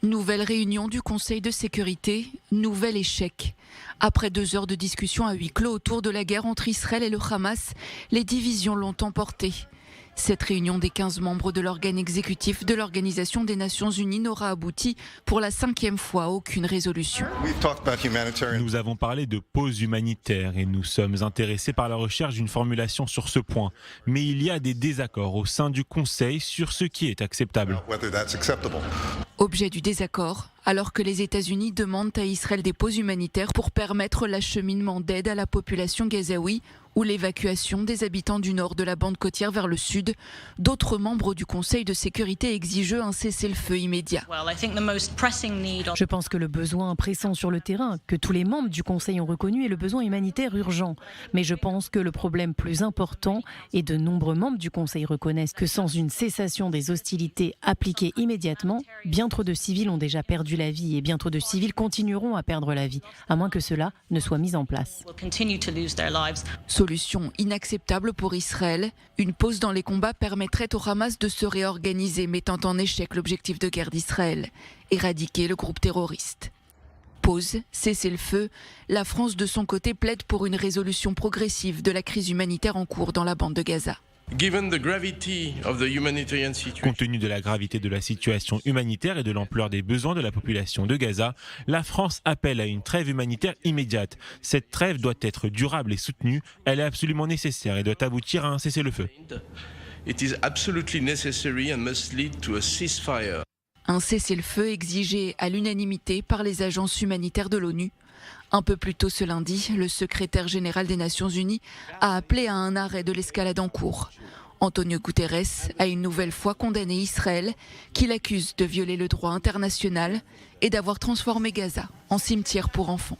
Nouvelle réunion du Conseil de sécurité, nouvel échec. Après 2 heures de discussion à huis clos autour de la guerre entre Israël et le Hamas, les divisions l'ont emporté. Cette réunion des 15 membres de l'organe exécutif de l'Organisation des Nations Unies n'aura abouti pour la 5e fois à aucune résolution. Nous avons parlé de pause humanitaire et nous sommes intéressés par la recherche d'une formulation sur ce point. Mais il y a des désaccords au sein du Conseil sur ce qui est acceptable. Objet du désaccord, alors que les États-Unis demandent à Israël des pauses humanitaires pour permettre l'acheminement d'aide à la population gazaoui ou l'évacuation des habitants du nord de la bande côtière vers le sud, d'autres membres du Conseil de sécurité exigent un cessez-le-feu immédiat. Je pense que le besoin pressant sur le terrain, que tous les membres du Conseil ont reconnu, est le besoin humanitaire urgent. Mais je pense que le problème plus important, et de nombreux membres du Conseil reconnaissent que sans une cessation des hostilités appliquées immédiatement, bien trop de civils ont déjà perdu la vie et bien trop de civils continueront à perdre la vie, à moins que cela ne soit mis en place. Solution inacceptable pour Israël. Une pause dans les combats permettrait au Hamas de se réorganiser, mettant en échec l'objectif de guerre d'Israël, éradiquer le groupe terroriste. Pause, cessez-le-feu. La France de son côté plaide pour une résolution progressive de la crise humanitaire en cours dans la bande de Gaza. Compte tenu de la gravité de la situation humanitaire et de l'ampleur des besoins de la population de Gaza, la France appelle à une trêve humanitaire immédiate. Cette trêve doit être durable et soutenue. Elle est absolument nécessaire et doit aboutir à un cessez-le-feu. Un cessez-le-feu exigé à l'unanimité par les agences humanitaires de l'ONU. Un peu plus tôt ce lundi, le secrétaire général des Nations Unies a appelé à un arrêt de l'escalade en cours. Antonio Guterres a une nouvelle fois condamné Israël, qu'il accuse de violer le droit international et d'avoir transformé Gaza en cimetière pour enfants.